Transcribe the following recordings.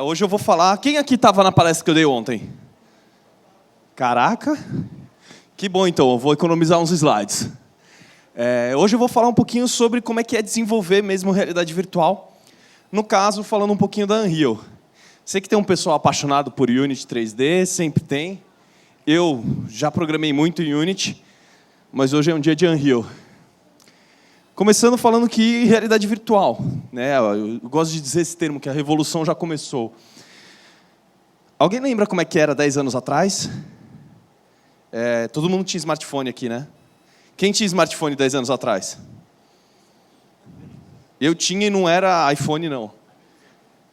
Hoje eu vou falar... Quem aqui estava na palestra que eu dei ontem? Caraca! Que bom, então. Eu vou economizar uns slides. Hoje eu vou falar um pouquinho sobre como é que é desenvolver mesmo realidade virtual. No caso, falando um pouquinho da Unreal. Sei que tem um pessoal apaixonado por Unity 3D, sempre tem. Eu já programei muito em Unity, mas hoje é um dia de Unreal. Começando falando que realidade virtual, né? Eu gosto de dizer esse termo, que a revolução já começou. Alguém lembra como é que era 10 anos atrás? Todo mundo tinha smartphone aqui, né? Quem tinha smartphone 10 anos atrás? Eu tinha e não era iPhone, não.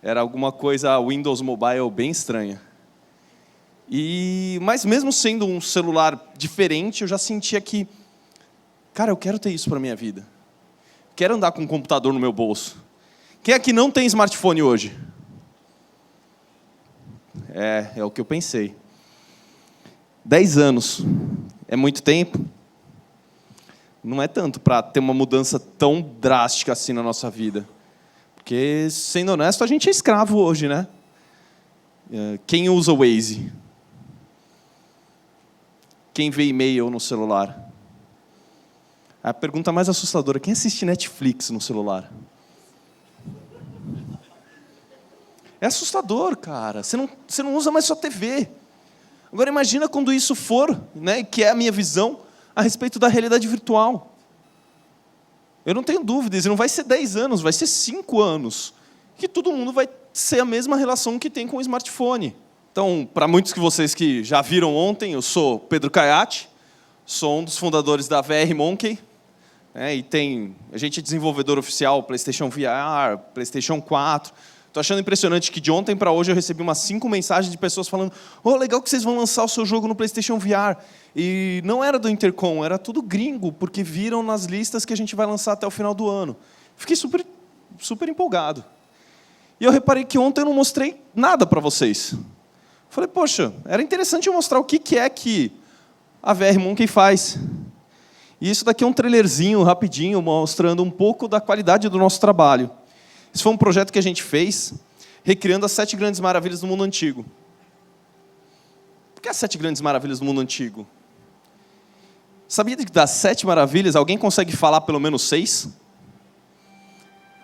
Era alguma coisa Windows Mobile bem estranha. Mas mesmo sendo um celular diferente, eu já sentia que, cara, eu quero ter isso para a minha vida. Quero andar com um computador no meu bolso. Quem aqui não tem smartphone hoje? É o que eu pensei. 10 anos. É muito tempo? Não é tanto para ter uma mudança tão drástica assim na nossa vida. Porque, sendo honesto, a gente é escravo hoje, né? Quem usa o Waze? Quem vê e-mail no celular? A pergunta mais assustadora, quem assiste Netflix no celular? É assustador, cara. Você não usa mais sua TV. Agora imagina quando isso for, né, que é a minha visão, a respeito da realidade virtual. Eu não tenho dúvidas, e não vai ser 10 anos, vai ser 5 anos, que todo mundo vai ser a mesma relação que tem com o smartphone. Então, para muitos de vocês que já viram ontem, eu sou Pedro Caiati, sou um dos fundadores da VR Monkey, a gente é desenvolvedor oficial PlayStation VR, PlayStation 4. Estou achando impressionante que de ontem para hoje eu recebi umas 5 mensagens de pessoas falando: legal que vocês vão lançar o seu jogo no PlayStation VR. E não era do Intercom, era tudo gringo, porque viram nas listas que a gente vai lançar até o final do ano. Fiquei super, super empolgado. E eu reparei que ontem eu não mostrei nada para vocês. Falei, poxa, era interessante eu mostrar o que é que a VR Monkey faz. E isso daqui é um trailerzinho rapidinho, mostrando um pouco da qualidade do nosso trabalho. Esse foi um projeto que a gente fez, recriando as 7 grandes maravilhas do mundo antigo. Por que as 7 grandes maravilhas do mundo antigo? Sabia que das 7 maravilhas, alguém consegue falar pelo menos 6?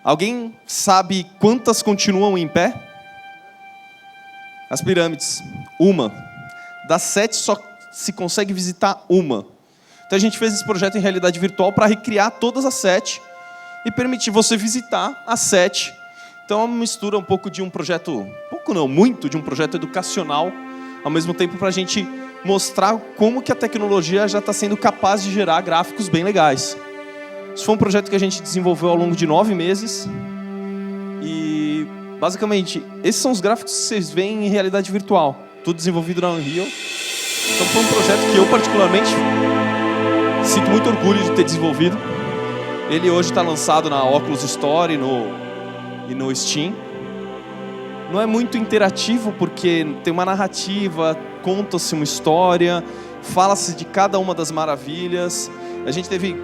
Alguém sabe quantas continuam em pé? As pirâmides. Uma. Das 7, só se consegue visitar uma. Então a gente fez esse projeto em realidade virtual para recriar todas as 7 e permitir você visitar as 7. Então é uma mistura um pouco de um projeto, muito de um projeto educacional, ao mesmo tempo para a gente mostrar como que a tecnologia já está sendo capaz de gerar gráficos bem legais. Isso foi um projeto que a gente desenvolveu ao longo de 9 meses. E, basicamente, esses são os gráficos que vocês veem em realidade virtual. Tudo desenvolvido na Unreal. Então foi um projeto que eu, particularmente, sinto muito orgulho de ter desenvolvido. Ele hoje está lançado na Oculus Store e no Steam. Não é muito interativo, porque tem uma narrativa, conta-se uma história, fala-se de cada uma das maravilhas. A gente teve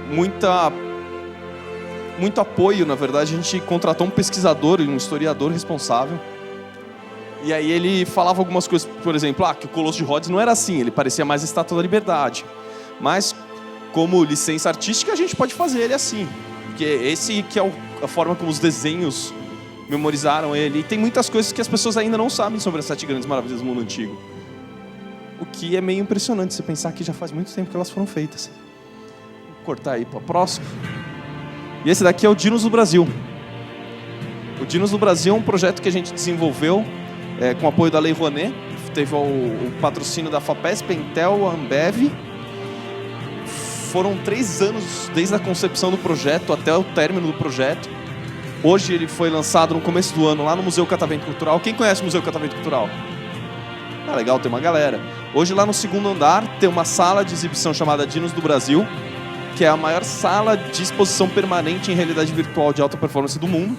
muito apoio, na verdade. A gente contratou um pesquisador e um historiador responsável. E aí ele falava algumas coisas, por exemplo, que o Colosso de Rhodes não era assim, ele parecia mais a Estátua da Liberdade. Mas, como licença artística, a gente pode fazer ele assim. Porque esse que é a forma como os desenhos memorizaram ele. E tem muitas coisas que as pessoas ainda não sabem sobre as 7 grandes maravilhas do mundo antigo. O que é meio impressionante, você pensar que já faz muito tempo que elas foram feitas. Vou cortar aí para o próximo. E esse daqui é o Dinos do Brasil. O Dinos do Brasil é um projeto que a gente desenvolveu com apoio da Lei Rouanet. Teve o patrocínio da FAPESP, Intel, Ambev. Foram 3 anos desde a concepção do projeto até o término do projeto. Hoje ele foi lançado no começo do ano lá no Museu Catavento Cultural. Quem conhece o Museu Catavento Cultural? Legal, tem uma galera. Hoje lá no 2º andar tem uma sala de exibição chamada Dinos do Brasil, que é a maior sala de exposição permanente em realidade virtual de alta performance do mundo.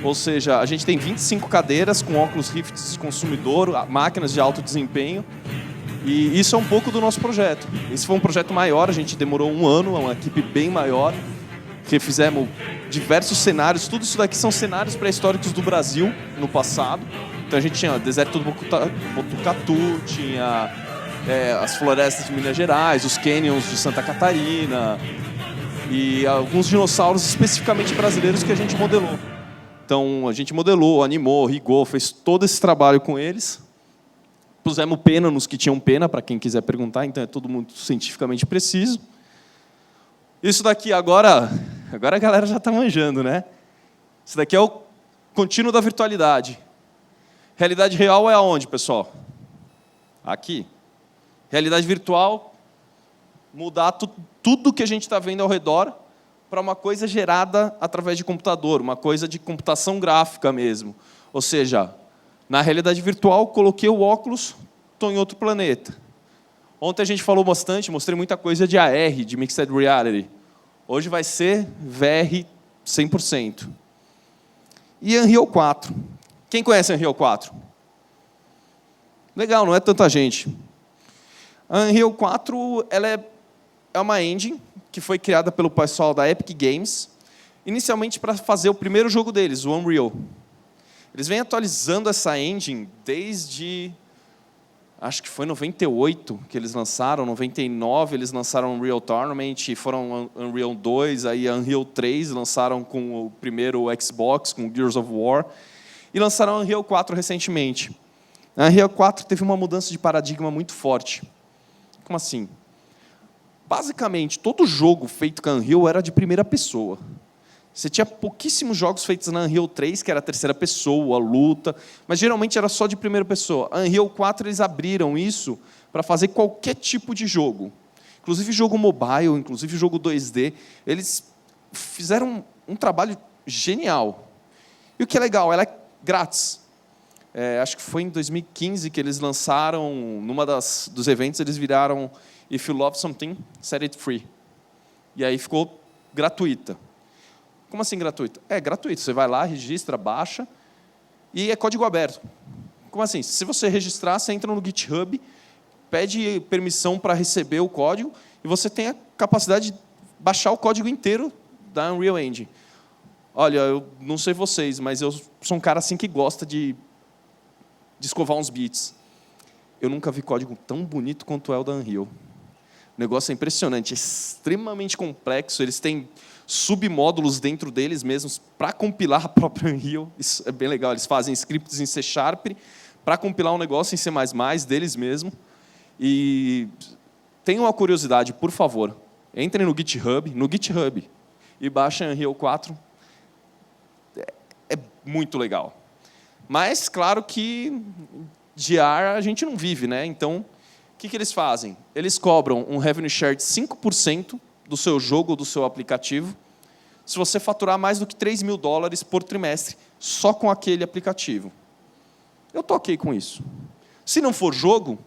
Ou seja, a gente tem 25 cadeiras com óculos Rift consumidor, máquinas de alto desempenho. E isso é um pouco do nosso projeto. Esse foi um projeto maior, a gente demorou 1 ano, é uma equipe bem maior. refizemos diversos cenários. Tudo isso daqui são cenários pré-históricos do Brasil, no passado. Então a gente tinha o deserto do Botucatu, tinha as florestas de Minas Gerais, os canyons de Santa Catarina e alguns dinossauros especificamente brasileiros que a gente modelou. Então a gente modelou, animou, rigou, fez todo esse trabalho com eles. Pusemos pena nos que tinham pena, para quem quiser perguntar, então é tudo muito cientificamente preciso. Isso daqui agora a galera já está manjando, né? Isso daqui é o contínuo da virtualidade. Realidade real é aonde, pessoal? Aqui. Realidade virtual, mudar tudo que a gente está vendo ao redor para uma coisa gerada através de computador, uma coisa de computação gráfica mesmo. Ou seja, na realidade virtual, coloquei o óculos, estou em outro planeta. Ontem a gente falou bastante, mostrei muita coisa de AR, de Mixed Reality. Hoje vai ser VR 100%. E Unreal 4. Quem conhece Unreal 4? Legal, não é tanta gente. A Unreal 4 ela é uma engine que foi criada pelo pessoal da Epic Games, inicialmente para fazer o primeiro jogo deles, o Unreal. Eles vêm atualizando essa engine desde, acho que foi 98 que eles lançaram, 99 eles lançaram Unreal Tournament, e foram Unreal 2, aí Unreal 3 lançaram com o primeiro Xbox, com Gears of War, e lançaram Unreal 4 recentemente. A Unreal 4 teve uma mudança de paradigma muito forte. Como assim? Basicamente, todo jogo feito com a Unreal era de primeira pessoa. Você tinha pouquíssimos jogos feitos na Unreal 3, que era a terceira pessoa, luta, mas geralmente era só de primeira pessoa. A Unreal 4 eles abriram isso para fazer qualquer tipo de jogo. Inclusive jogo mobile, inclusive jogo 2D. Eles fizeram um trabalho genial. E o que é legal, ela é grátis. Acho que foi em 2015 que eles lançaram, numa dos eventos, eles viraram If you love something, set it free. E aí ficou gratuita. Como assim gratuita? É gratuito. Você vai lá, registra, baixa, e é código aberto. Como assim? Se você registrar, você entra no GitHub, pede permissão para receber o código, e você tem a capacidade de baixar o código inteiro da Unreal Engine. Olha, eu não sei vocês, mas eu sou um cara assim que gosta de escovar uns bits. Eu nunca vi código tão bonito quanto é o da Unreal. O negócio é impressionante, é extremamente complexo. Eles têm submódulos dentro deles mesmos para compilar a própria Unreal. Isso é bem legal. Eles fazem scripts em C# para compilar um negócio em C++ deles mesmos. E tenham uma curiosidade, por favor, entrem no GitHub e baixem a Unreal 4. É muito legal. Mas, claro que de ar a gente não vive, né? Então, o que eles fazem? Eles cobram um revenue share de 5% do seu jogo ou do seu aplicativo se você faturar mais do que $3.000 por trimestre só com aquele aplicativo. Eu estou ok com isso. Se não for jogo,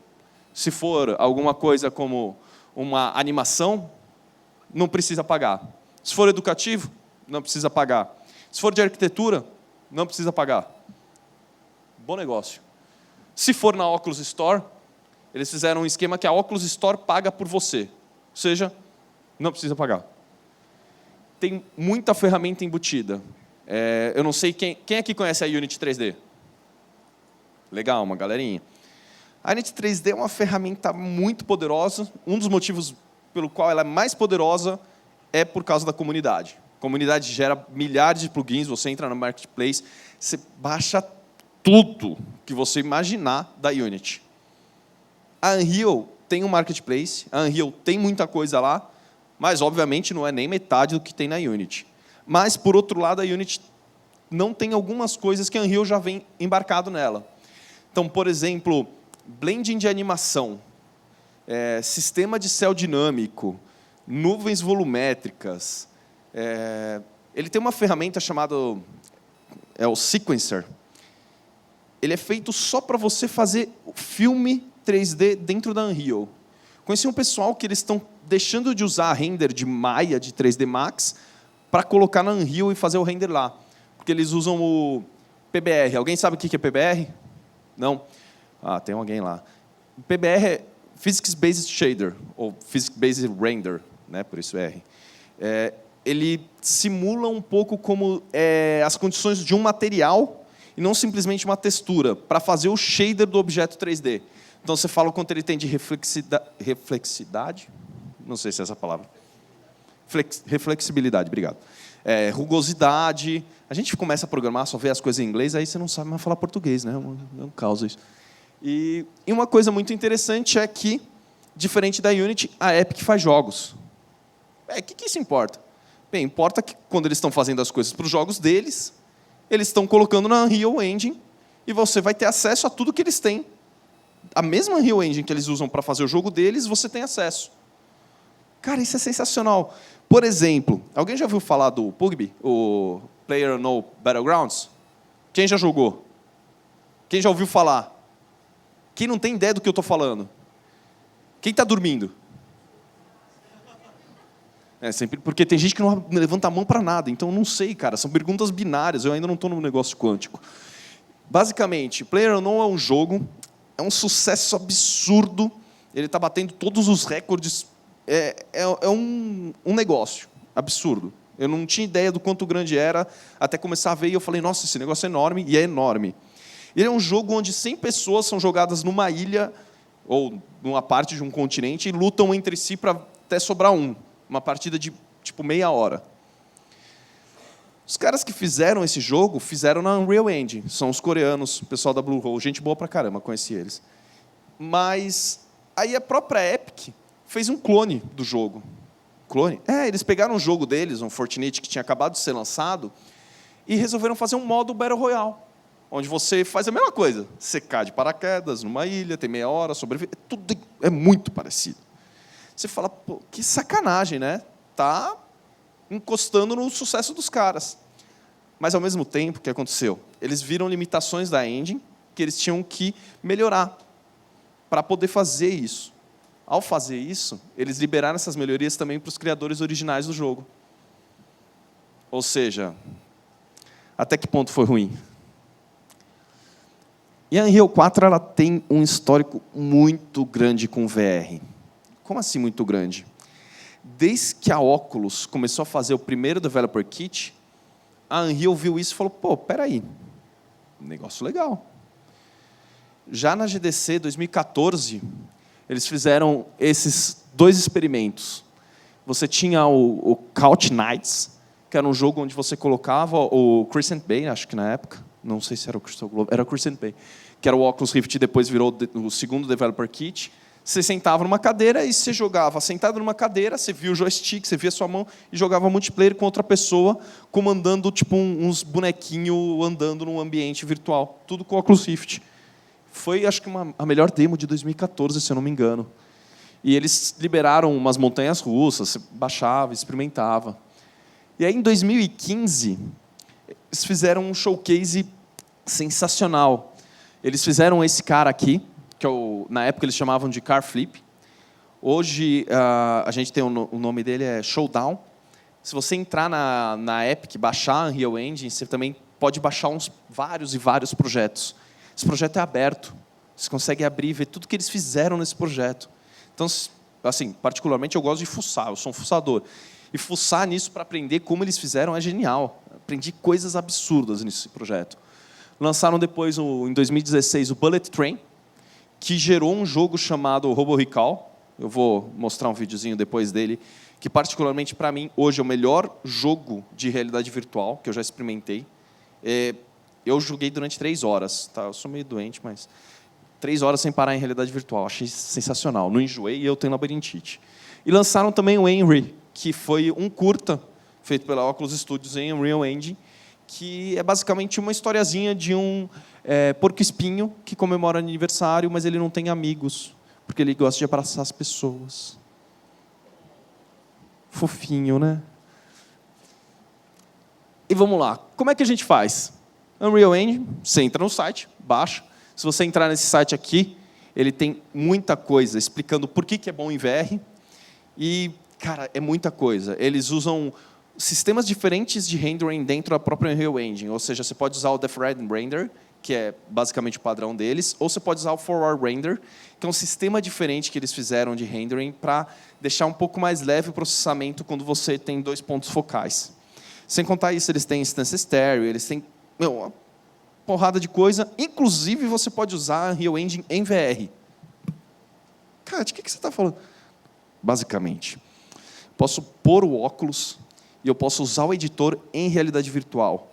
se for alguma coisa como uma animação, não precisa pagar. Se for educativo, não precisa pagar. Se for de arquitetura, não precisa pagar. Bom negócio. Se for na Oculus Store, eles fizeram um esquema que a Oculus Store paga por você. Ou seja, não precisa pagar. Tem muita ferramenta embutida. Eu não sei quem aqui conhece a Unity 3D? Legal, uma galerinha. A Unity 3D é uma ferramenta muito poderosa. Um dos motivos pelo qual ela é mais poderosa é por causa da comunidade. A comunidade gera milhares de plugins, você entra no Marketplace, você baixa tudo que você imaginar da Unity. A Unreal tem um Marketplace, a Unreal tem muita coisa lá, mas, obviamente, não é nem metade do que tem na Unity. Mas, por outro lado, a Unity não tem algumas coisas que a Unreal já vem embarcado nela. Então, por exemplo, blending de animação, sistema de céu dinâmico, nuvens volumétricas. Ele tem uma ferramenta chamada o Sequencer. Ele é feito só para você fazer filme 3D dentro da Unreal. Conheci um pessoal que eles estão deixando de usar render de Maya, de 3D Max, para colocar na Unreal e fazer o render lá. Porque eles usam o PBR. Alguém sabe o que é PBR? Não? Ah, tem alguém lá. O PBR é Physics Based Shader, ou Physics Based Render, né? Por isso R. ele simula um pouco como as condições de um material e não simplesmente uma textura, para fazer o shader do objeto 3D. Então, você fala o quanto ele tem de reflexidade? Não sei se é essa a palavra. Reflexibilidade, obrigado. Rugosidade. A gente começa a programar, só vê as coisas em inglês, aí você não sabe mais falar português, né? É um caos isso. E uma coisa muito interessante é que, diferente da Unity, a Epic faz jogos. O que isso importa? Bem, importa que quando eles estão fazendo as coisas para os jogos deles, eles estão colocando na Unreal Engine e você vai ter acesso a tudo que eles têm. A mesma Unreal Engine que eles usam para fazer o jogo deles, você tem acesso. Cara, isso é sensacional. Por exemplo, alguém já ouviu falar do PUBG, o PlayerUnknown's Battlegrounds? Quem já jogou? Quem já ouviu falar? Quem não tem ideia do que eu estou falando? Quem está dormindo? Sempre, porque tem gente que não levanta a mão para nada, então eu não sei, cara. São perguntas binárias, eu ainda não estou no negócio quântico. Basicamente, PlayerUnknown é um jogo, é um sucesso absurdo, ele está batendo todos os recordes. É um negócio absurdo. Eu não tinha ideia do quanto grande era, até começar a ver, e eu falei, nossa, esse negócio é enorme, e é enorme. Ele é um jogo onde 100 pessoas são jogadas numa ilha, ou numa parte de um continente, e lutam entre si para até sobrar um. Uma partida de, tipo, meia hora. Os caras que fizeram esse jogo, fizeram na Unreal Engine. São os coreanos, o pessoal da Bluehole. Gente boa pra caramba, conheci eles. Mas aí a própria Epic fez um clone do jogo. Clone? Eles pegaram um jogo deles, um Fortnite que tinha acabado de ser lançado, e resolveram fazer um modo Battle Royale, onde você faz a mesma coisa. Você cai de paraquedas numa ilha, tem meia hora, sobrevive. Tudo é muito parecido. Você fala, pô, que sacanagem, né? Tá encostando no sucesso dos caras. Mas, ao mesmo tempo, o que aconteceu? Eles viram limitações da engine que eles tinham que melhorar para poder fazer isso. Ao fazer isso, eles liberaram essas melhorias também para os criadores originais do jogo. Ou seja, até que ponto foi ruim? E a Unreal 4 ela tem um histórico muito grande com VR. Como assim muito grande? Desde que a Oculus começou a fazer o primeiro Developer Kit, a Unreal viu isso e falou, pô, peraí, negócio legal. Já na GDC 2014, eles fizeram esses 2 experimentos. Você tinha o Couch Nights, que era um jogo onde você colocava o Crescent Bay, acho que na época, não sei se era o Crystal Globe, era o Crescent Bay, que era o Oculus Rift e depois virou o segundo Developer Kit. Você sentava numa cadeira e você jogava sentado numa cadeira, você via o joystick, você via a sua mão e jogava multiplayer com outra pessoa, comandando tipo uns bonequinhos andando num ambiente virtual. Tudo com o Oculus Rift. Foi, acho que, a melhor demo de 2014, se eu não me engano. E eles liberaram umas montanhas russas, você baixava, experimentava. E aí, em 2015, eles fizeram um showcase sensacional. Eles fizeram esse cara aqui, que na época eles chamavam de Car Flip. Hoje, a gente tem o nome dele é Showdown. Se você entrar na Epic, baixar a Unreal Engine, você também pode baixar vários e vários projetos. Esse projeto é aberto. Você consegue abrir e ver tudo que eles fizeram nesse projeto. Então, assim, particularmente, eu gosto de fuçar. Eu sou um fuçador. E fuçar nisso para aprender como eles fizeram é genial. Aprendi coisas absurdas nesse projeto. Lançaram depois, em 2016, o Bullet Train, que gerou um jogo chamado Robo Recall. Eu vou mostrar um videozinho depois dele, que particularmente para mim hoje é o melhor jogo de realidade virtual que eu já experimentei. Eu joguei durante 3 horas. Tá? Eu sou meio doente, mas 3 horas sem parar em realidade virtual. Achei sensacional. Não enjoei e eu tenho labirintite. E lançaram também o Henry, que foi um curta feito pela Oculus Studios em Unreal Engine, que é basicamente uma historiazinha de um porco-espinho que comemora aniversário, mas ele não tem amigos, porque ele gosta de abraçar as pessoas. Fofinho, né? E vamos lá. Como é que a gente faz? Unreal Engine, você entra no site, baixa. Se você entrar nesse site aqui, ele tem muita coisa explicando por que é bom em VR. E, cara, é muita coisa. Eles usam sistemas diferentes de rendering dentro da própria Unreal Engine. Ou seja, você pode usar o Death Red Render, que é basicamente o padrão deles, ou você pode usar o Forward Render, que é um sistema diferente que eles fizeram de rendering para deixar um pouco mais leve o processamento quando você tem 2 pontos focais. Sem contar isso, eles têm instância estéreo, eles têm uma porrada de coisa. Inclusive, você pode usar a Unreal Engine em VR. Cara, de que você está falando? Basicamente, posso pôr o óculos e eu posso usar o editor em realidade virtual.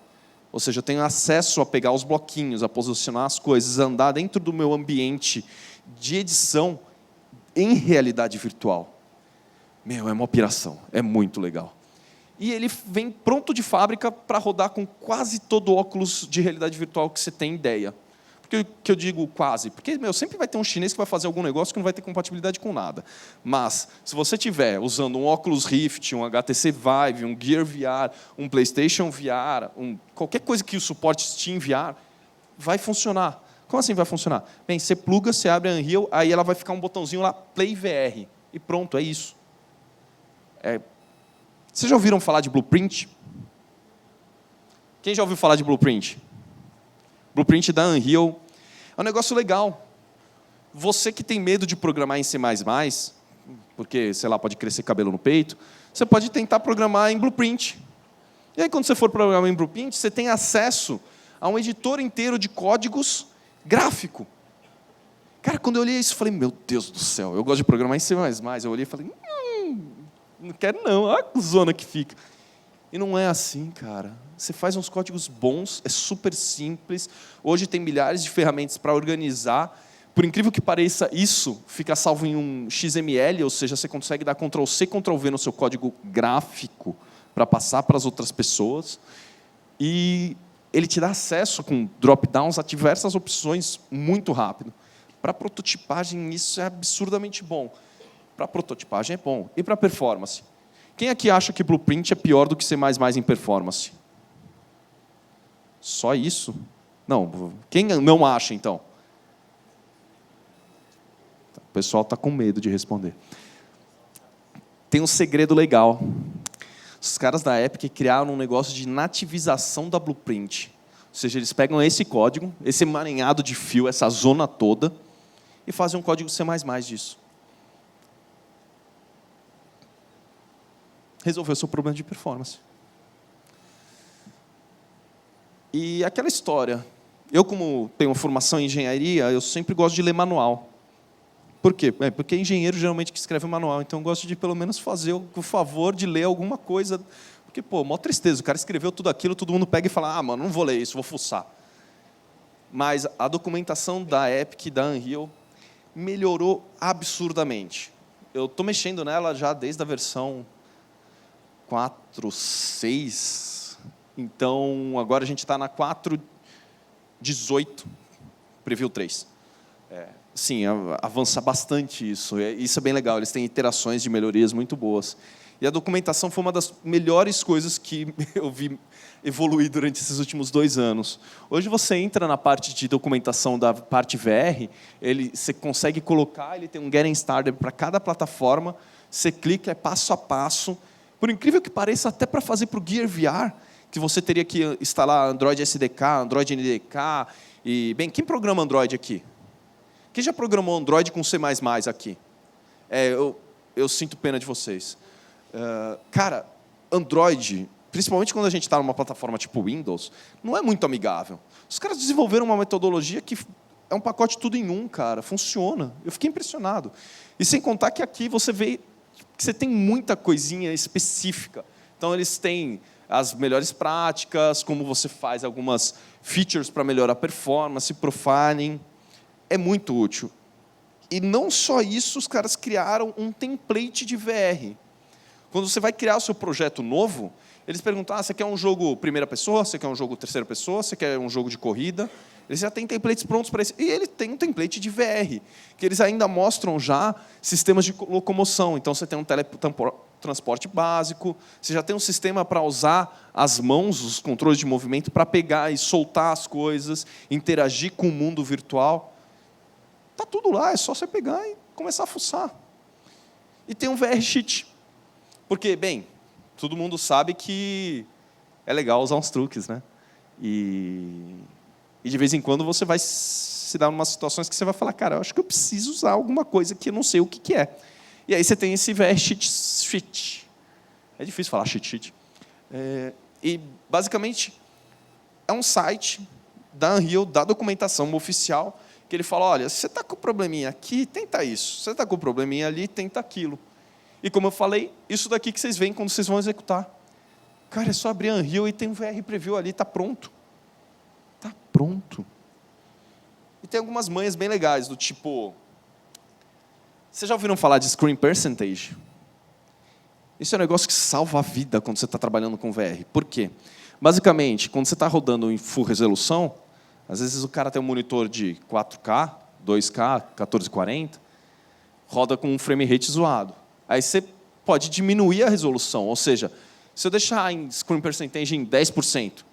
Ou seja, eu tenho acesso a pegar os bloquinhos, a posicionar as coisas, andar dentro do meu ambiente de edição em realidade virtual. Meu, é uma piração, é muito legal. E ele vem pronto de fábrica para rodar com quase todo o óculos de realidade virtual que você tem ideia. Por que eu digo quase? Porque sempre vai ter um chinês que vai fazer algum negócio que não vai ter compatibilidade com nada. Mas, se você estiver usando um Oculus Rift, um HTC Vive, um Gear VR, um PlayStation VR, qualquer coisa que o suporte Steam VR, vai funcionar. Como assim vai funcionar? Bem, você pluga, você abre a Unreal, aí ela vai ficar um botãozinho lá, Play VR. E pronto, é isso. Vocês já ouviram falar de Blueprint? Quem já ouviu falar de Blueprint? Blueprint da Unreal. É um negócio legal. Você que tem medo de programar em C++, porque, sei lá, pode crescer cabelo no peito, você pode tentar programar em Blueprint. E aí, quando você for programar em Blueprint, você tem acesso a um editor inteiro de códigos gráfico. Cara, quando eu olhei isso, eu falei, meu Deus do céu, eu gosto de programar em C++. Eu olhei e falei, não quero não, olha a zona que fica. E não é assim, cara. Você faz uns códigos bons, é super simples. Hoje tem milhares de ferramentas para organizar. Por incrível que pareça, isso fica salvo em um XML, ou seja, você consegue dar Ctrl+C, Ctrl+V no seu código gráfico para passar para as outras pessoas. E ele te dá acesso com drop-downs a diversas opções muito rápido. Para prototipagem, isso é absurdamente bom. Para prototipagem é bom. E para performance? Quem aqui acha que Blueprint é pior do que C++ em performance? Só isso? Não. Quem não acha, então? O pessoal está com medo de responder. Tem um segredo legal. Os caras da Epic criaram um negócio de nativização da Blueprint. Ou seja, eles pegam esse código, esse emaranhado de fio, essa zona toda, e fazem um código C++ disso. Resolveu o seu problema de performance. E aquela história. Eu, como tenho uma formação em engenharia, eu sempre gosto de ler manual. Por quê? Porque é engenheiro geralmente que escreve manual, então eu gosto de pelo menos fazer o favor de ler alguma coisa. Porque, mó tristeza, o cara escreveu tudo aquilo, todo mundo pega e fala, mano, não vou ler isso, vou fuçar. Mas a documentação da Epic, da Unreal, melhorou absurdamente. Eu estou mexendo nela já desde a versão 4.6, então agora a gente está na 4.18, Preview 3. Sim, avança bastante isso. Isso é bem legal, eles têm iterações de melhorias muito boas. E a documentação foi uma das melhores coisas que eu vi evoluir durante esses últimos 2 anos. Hoje você entra na parte de documentação da parte VR, você consegue colocar, ele tem um Getting Started para cada plataforma, você clica, é passo a passo. Por incrível que pareça, até para fazer para o Gear VR, que você teria que instalar Android SDK, Android NDK. E, bem, quem programa Android aqui? Quem já programou Android com C++ aqui? Eu sinto pena de vocês. Cara, Android, principalmente quando a gente está numa plataforma tipo Windows, não é muito amigável. Os caras desenvolveram uma metodologia que é um pacote tudo em um, cara. Funciona. Eu fiquei impressionado. E sem contar que aqui você vê que você tem muita coisinha específica. Então, eles têm as melhores práticas, como você faz algumas features para melhorar a performance, profiling. É muito útil. E não só isso, os caras criaram um template de VR. Quando você vai criar o seu projeto novo, eles perguntam, você quer um jogo primeira pessoa, você quer um jogo terceira pessoa, você quer um jogo de corrida? Eles já têm templates prontos para isso. E ele tem um template de VR, que eles ainda mostram já sistemas de locomoção. Então, você tem um teletransporte básico, você já tem um sistema para usar as mãos, os controles de movimento, para pegar e soltar as coisas, interagir com o mundo virtual. Está tudo lá, é só você pegar e começar a fuçar. E tem um VR Cheat. Porque, bem, todo mundo sabe que é legal usar uns truques, né? E E de vez em quando você vai se dar em umas situações que você vai falar, cara, eu acho que eu preciso usar alguma coisa que eu não sei o que é. E aí você tem esse VR cheat sheet. É difícil falar cheat sheet. E, basicamente, é um site da Unreal, da documentação oficial, que ele fala, olha, se você está com probleminha aqui, tenta isso. Se você está com probleminha ali, tenta aquilo. E, como eu falei, isso daqui que vocês veem quando vocês vão executar. Cara, é só abrir a Unreal e tem um VR Preview ali, está pronto. Está pronto. E tem algumas manhas bem legais, do tipo... Vocês já ouviram falar de Screen Percentage? Isso é um negócio que salva a vida quando você está trabalhando com VR. Por quê? Basicamente, quando você está rodando em full resolução, às vezes o cara tem um monitor de 4K, 2K, 1440, roda com um frame rate zoado. Aí você pode diminuir a resolução, ou seja, se eu deixar em Screen Percentage em 10%,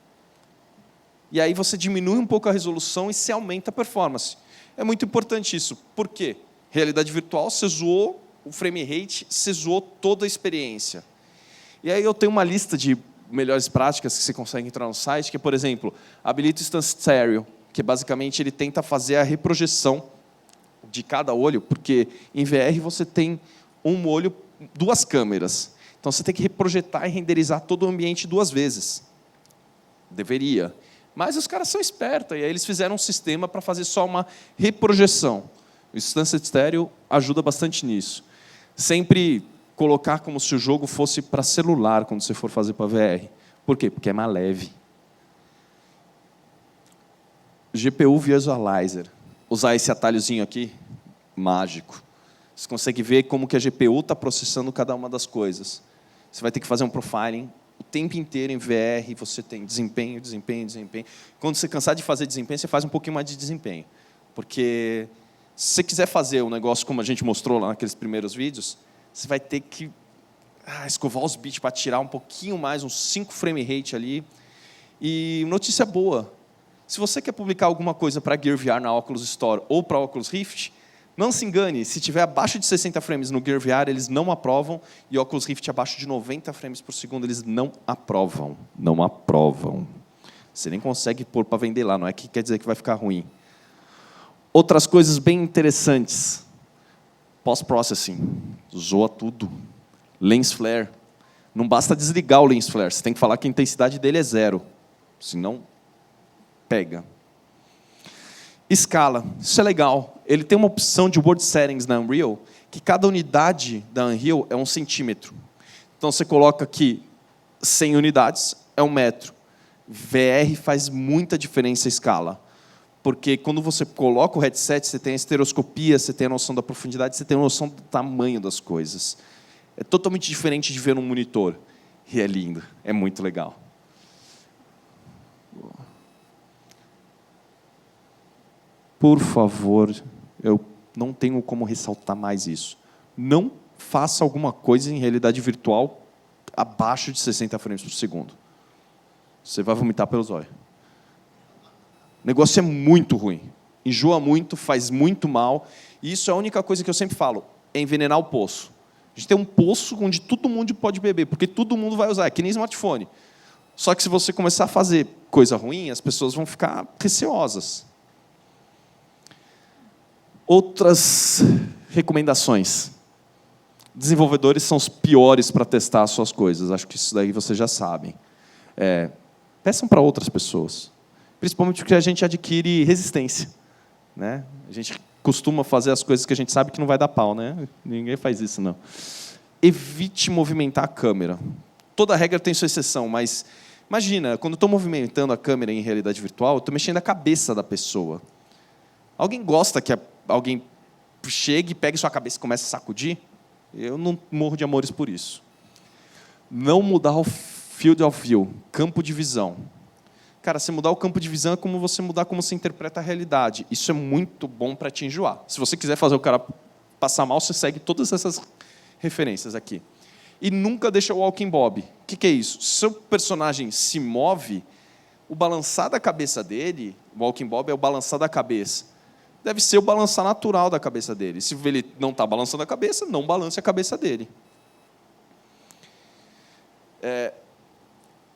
e aí você diminui um pouco a resolução e você aumenta a performance. É muito importante isso. Por quê? Realidade virtual, você zoou o frame rate, você zoou toda a experiência. E aí eu tenho uma lista de melhores práticas que você consegue entrar no site, que é, por exemplo, habilita o Instance Stereo, que basicamente ele tenta fazer a reprojeção de cada olho, porque em VR você tem um olho, duas câmeras. Então você tem que reprojetar e renderizar todo o ambiente duas vezes. Deveria. Mas os caras são espertos, e aí eles fizeram um sistema para fazer só uma reprojeção. O Instance Stereo ajuda bastante nisso. Sempre colocar como se o jogo fosse para celular, quando você for fazer para VR. Por quê? Porque é mais leve. GPU Visualizer. Usar esse atalhozinho aqui, mágico. Você consegue ver como que a GPU está processando cada uma das coisas. Você vai ter que fazer um profiling o tempo inteiro em VR, você tem desempenho, desempenho, desempenho. Quando você cansar de fazer desempenho, você faz um pouquinho mais de desempenho. Porque se você quiser fazer um negócio como a gente mostrou lá naqueles primeiros vídeos, você vai ter que escovar os bits para tirar um pouquinho mais, uns 5 frame rate ali. E notícia boa, se você quer publicar alguma coisa para Gear VR na Oculus Store ou para Oculus Rift, não se engane, se tiver abaixo de 60 frames no Gear VR, eles não aprovam, e Oculus Rift abaixo de 90 frames por segundo, eles não aprovam. Não aprovam. Você nem consegue pôr para vender lá, não é que quer dizer que vai ficar ruim. Outras coisas bem interessantes. Post-processing. Zoa tudo. Lens flare. Não basta desligar o lens flare, você tem que falar que a intensidade dele é 0. Senão, pega. Escala. Isso é legal. Ele tem uma opção de World Settings na Unreal, que cada unidade da Unreal é 1 centímetro. Então, você coloca aqui 100 unidades, é 1 metro. VR faz muita diferença a escala. Porque quando você coloca o headset, você tem a estereoscopia, você tem a noção da profundidade, você tem a noção do tamanho das coisas. É totalmente diferente de ver num monitor. E é lindo, é muito legal. Por favor, eu não tenho como ressaltar mais isso. Não faça alguma coisa em realidade virtual abaixo de 60 frames por segundo. Você vai vomitar pelos olhos. O negócio é muito ruim. Enjoa muito, faz muito mal. E isso é a única coisa que eu sempre falo, é envenenar o poço. A gente tem um poço onde todo mundo pode beber, porque todo mundo vai usar, é que nem smartphone. Só que se você começar a fazer coisa ruim, as pessoas vão ficar receosas. Outras recomendações. Desenvolvedores são os piores para testar as suas coisas. Acho que isso daí vocês já sabem. Peçam para outras pessoas. Principalmente porque a gente adquire resistência. Né? A gente costuma fazer as coisas que a gente sabe que não vai dar pau. Né? Ninguém faz isso, não. Evite movimentar a câmera. Toda regra tem sua exceção, mas imagina, quando eu estou movimentando a câmera em realidade virtual, eu estou mexendo a cabeça da pessoa. Alguém gosta que alguém chegue, pegue sua cabeça e comece a sacudir? Eu não morro de amores por isso. Não mudar o field of view, campo de visão. Cara, se mudar o campo de visão é como você mudar como você interpreta a realidade. Isso é muito bom para te enjoar. Se você quiser fazer o cara passar mal, você segue todas essas referências aqui. E nunca deixa o walking bob. O que é isso? Se seu personagem se move, o balançar da cabeça dele, o walking bob é o balançar da cabeça, deve ser o balançar natural da cabeça dele. Se ele não está balançando a cabeça, não balance a cabeça dele.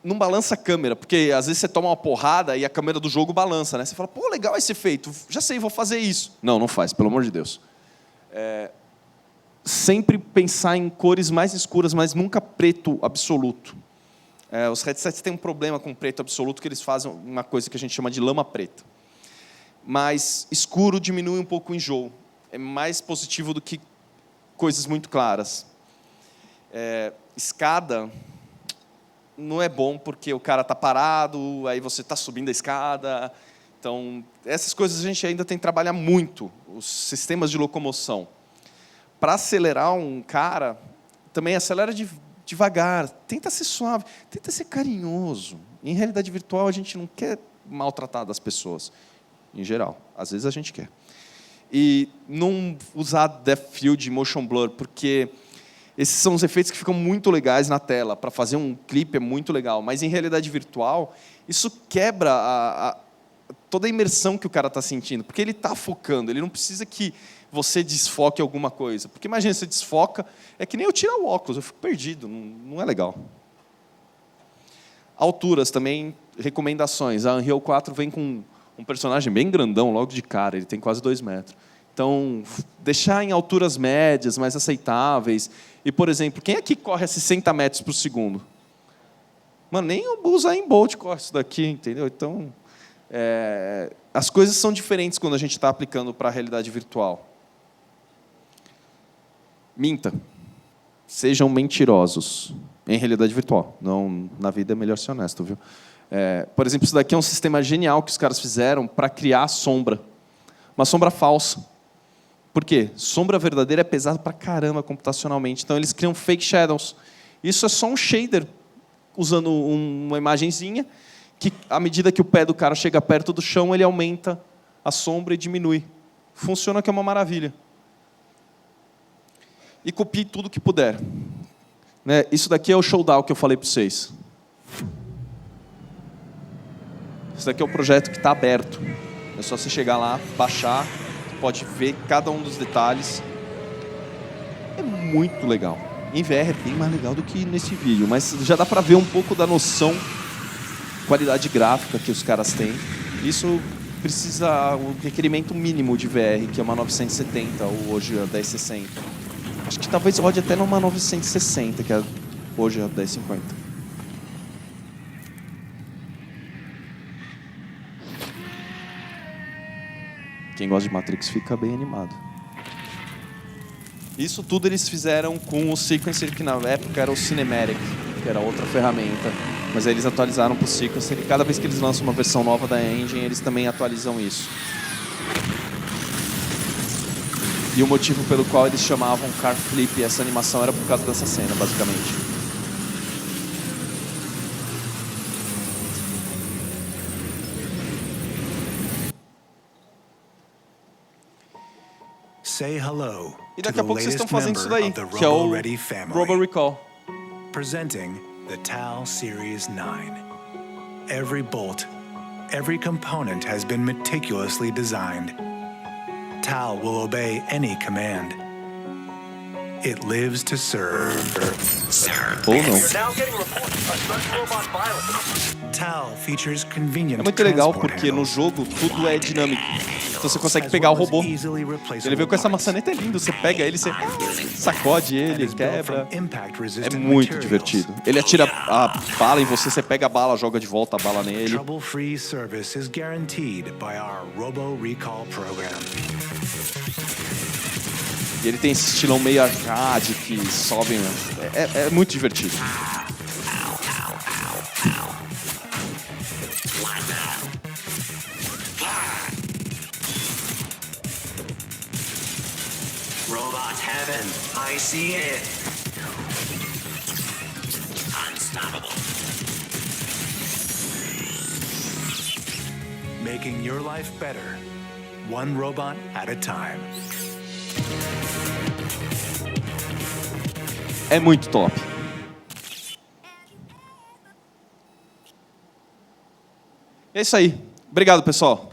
não balança a câmera, porque às vezes você toma uma porrada e a câmera do jogo balança, né? Você fala, pô, legal esse efeito, já sei, vou fazer isso. Não, não faz, pelo amor de Deus. Sempre pensar em cores mais escuras, mas nunca preto absoluto. Os headsets têm um problema com preto absoluto, que eles fazem uma coisa que a gente chama de lama preta. Mas escuro diminui um pouco o enjoo. É mais positivo do que coisas muito claras. Escada não é bom porque o cara está parado, aí você está subindo a escada. Então, essas coisas a gente ainda tem que trabalhar muito, os sistemas de locomoção. Para acelerar um cara, também acelera devagar, tenta ser suave, tenta ser carinhoso. Em realidade virtual, a gente não quer maltratar as pessoas, em geral. Às vezes a gente quer. E não usar Depth Field e Motion Blur, porque esses são os efeitos que ficam muito legais na tela. Para fazer um clipe é muito legal, mas em realidade virtual, isso quebra toda a imersão que o cara está sentindo, porque ele está focando, ele não precisa que você desfoque alguma coisa. Porque imagina, você desfoca, é que nem eu tirar o óculos, eu fico perdido, não é legal. Alturas também, recomendações. A Unreal 4 vem com um personagem bem grandão logo de cara, ele tem quase 2 metros. Então, deixar em alturas médias, mais aceitáveis. E, por exemplo, quem aqui corre a 60 metros por segundo? Mano, nem o Usain Bolt corre isso daqui, entendeu? Então, as coisas são diferentes quando a gente está aplicando para a realidade virtual. Minta. Sejam mentirosos. Em realidade virtual. Não, na vida é melhor ser honesto, viu? Por exemplo, isso daqui é um sistema genial que os caras fizeram para criar sombra. Uma sombra falsa. Por quê? Sombra verdadeira é pesada pra caramba computacionalmente. Então, eles criam fake shadows. Isso é só um shader, usando uma imagenzinha, que, à medida que o pé do cara chega perto do chão, ele aumenta a sombra e diminui. Funciona que é uma maravilha. E copie tudo que puder. Isso daqui é o Showdown que eu falei para vocês. Isso daqui é o projeto que está aberto. É só você chegar lá, baixar, pode ver cada um dos detalhes. É muito legal. Em VR é bem mais legal do que nesse vídeo, mas já dá para ver um pouco da noção, qualidade gráfica que os caras têm. Isso precisa o requerimento mínimo de VR, que é uma 970 ou hoje a 1060. Acho que talvez rode até numa 960, que é hoje a 1050. Quem gosta de Matrix fica bem animado. Isso tudo eles fizeram com o Sequencer, que na época era o Cinematic, que era outra ferramenta. Mas aí eles atualizaram para o Sequencer, e cada vez que eles lançam uma versão nova da engine, eles também atualizam isso. E o motivo pelo qual eles chamavam Car Flip essa animação era por causa dessa cena, basicamente. E daqui a pouco vocês estão fazendo isso daí, que é o Robo Recall. Presenting the TAL Series 9. Every bolt, every component has been meticulously designed. TAL will obey any command. It lives to serve. Ou não. TAL features convenient É muito legal porque no jogo tudo é dinâmico. Então você consegue pegar o robô. Ele veio com essa maçaneta, é lindo. Você pega ele, você sacode ele, quebra. É muito divertido. Ele atira a bala em você, você pega a bala, joga de volta a bala nele. Trouble-free service is guaranteed by our Robo Recall program. E ele tem esse estilão meio arcade que sobe. É muito divertido. Robot heaven, I see it. Unstoppable. Making your life better, one robot at a time. É muito top. É isso aí. Obrigado, pessoal.